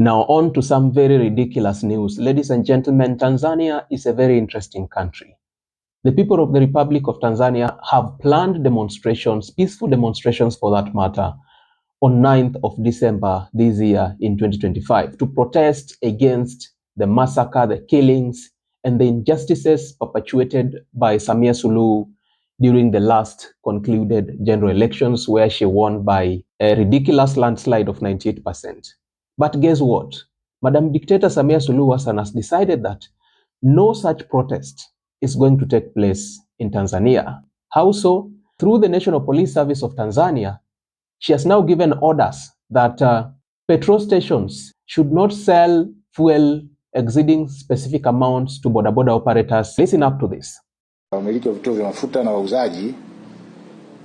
Now on to some very ridiculous news. Ladies and gentlemen, Tanzania is a very interesting country. The people of the Republic of Tanzania have planned demonstrations, peaceful demonstrations for that matter, on 9th of December this year in 2025 to protest against the massacre, the killings, and the injustices perpetuated by Samia Suluhu during the last concluded general elections, where she won by a ridiculous landslide of 98%. But guess what? Madam Dictator Samia Suluhu Hassan has decided that no such protest is going to take place in Tanzania. How so? Through the National Police Service of Tanzania, she has now given orders that petrol stations should not sell fuel exceeding specific amounts to bodaboda operators. Listen up to this. Wamiliki wa vituo vya mafuta na wauzaji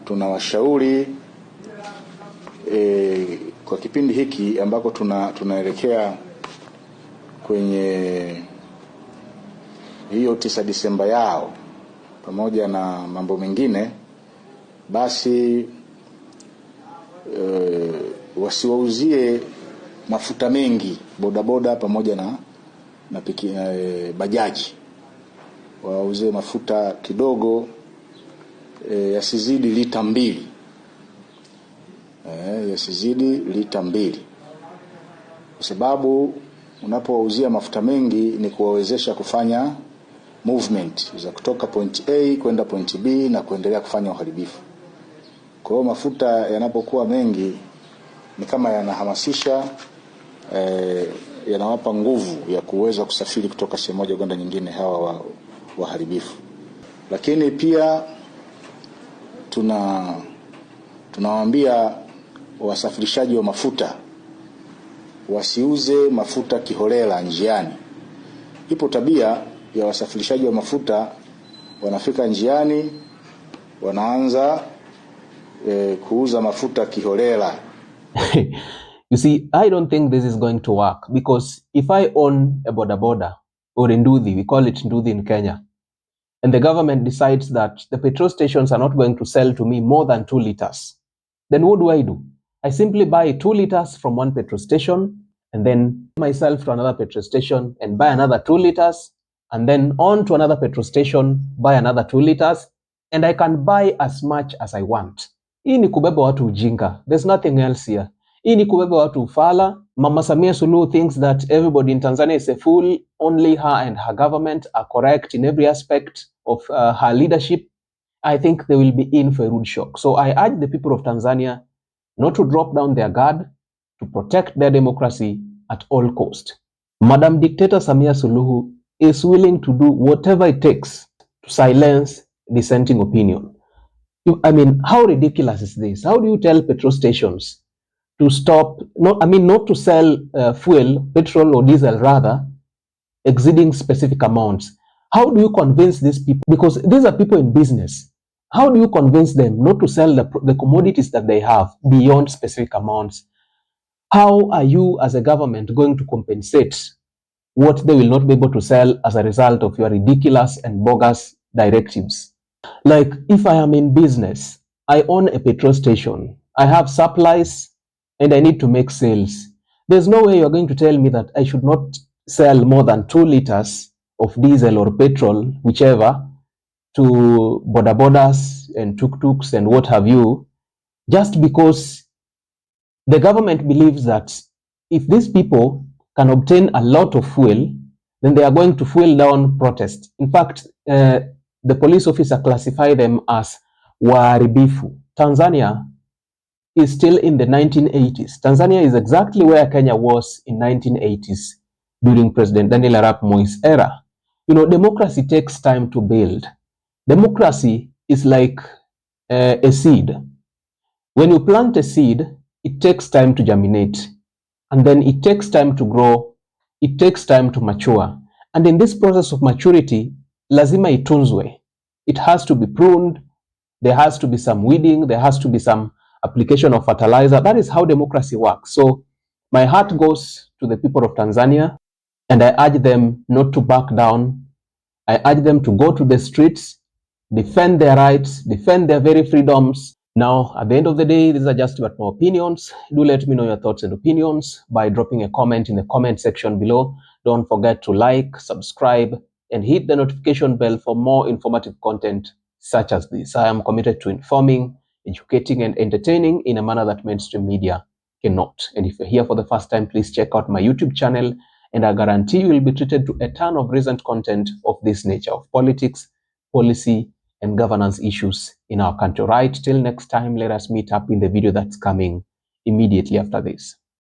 tunawashauri kwa kipindi hiki ambako tunaelekea kwenye hiyo 9 Disemba yao pamoja na mambo mengine, basi wasiwauzie mafuta mengi bodaboda pamoja na bajaji. Wauze mafuta kidogo, yasizidi lita 2. Yasizidi lita 2. Kwa sababu unapowauzia mafuta mengi ni kuwawezesha kufanya movement za kutoka point A kwenda point B na kuendelea kufanya uharibifu. Kwa hiyo mafuta yanapokuwa mengi ni kama yanahamasisha, yanawapa nguvu ya kuweza kusafiri kutoka sehemu moja kwenda nyingine hawa waharibifu. Lakini pia tunawaambia wasafirishaji wa mafuta wasiuze mafuta kiholela njiani. Ipo tabia ya wasafirishaji wa mafuta, wanafika njiani wanaanza kuuza mafuta kiholela. You see, I don't think this is going to work, because if I own a bodaboda or nduthi, we call it nduthi in Kenya, and the government decides that the petrol stations are not going to sell to me more than 2 liters, then what do? I simply buy 2 liters from one petrol station and then myself to another petrol station and buy another 2 liters, and then on to another petrol station, buy another 2 liters, and I can buy as much as I want. Hii ni kubeba watu ujinga. There's nothing else here. Hii ni kubeba watu ufala. Mama Samia Suluhu thinks that everybody in Tanzania is a fool. Only her and her government are correct in every aspect of her leadership. I think they will be in for a rude shock. So I urge the people of Tanzania not to drop down their guard, to protect their democracy at all cost. Madam Dictator Samia Suluhu is willing to do whatever it takes to silence dissenting opinion. I mean, how ridiculous is this? How do you tell petrol stations to stop, not to sell fuel, petrol or diesel rather, exceeding specific amounts? How do you convince these people? Because these are people in business. How do you convince them not to sell the commodities that they have beyond specific amounts? How are you as a government going to compensate what they will not be able to sell as a result of your ridiculous and bogus directives? Like, if I am in business, I own a petrol station, I have supplies, and I need to make sales. There's no way you're going to tell me that I should not sell more than 2 liters of diesel or petrol, whichever, to bodabodas and tuk-tuks and what have you, just because the government believes that if these people can obtain a lot of fuel, then they are going to fuel down protest. In fact, the police officer classified them as waharibifu. Tanzania is still in the 1980s. Tanzania is exactly where Kenya was in 1980s during President Daniel Arap Moi's era. You know, democracy takes time to build. Democracy is like a seed. When you plant a seed, it takes time to germinate, and then it takes time to grow, it takes time to mature. And in this process of maturity, lazima itunzwe. It has to be pruned, there has to be some weeding, there has to be some application of fertilizer. That is how democracy works. So my heart goes to the people of Tanzania, and I urge them not to back down. I urge them to go to the streets, defend their rights, defend their very freedoms, Now, at the end of the day, these are just about my opinions. Do let me know your thoughts and opinions by dropping a comment in the comment section below. Don't forget to like, subscribe, and hit the notification bell for more informative content such as this. I am committed to informing, educating, and entertaining in a manner that mainstream media cannot. And if you're here for the first time, please check out my YouTube channel, and I guarantee you will be treated to a ton of recent content of this nature, of politics, policy, and governance issues in our country. Right, till next time, let us meet up in the video that's coming immediately after this.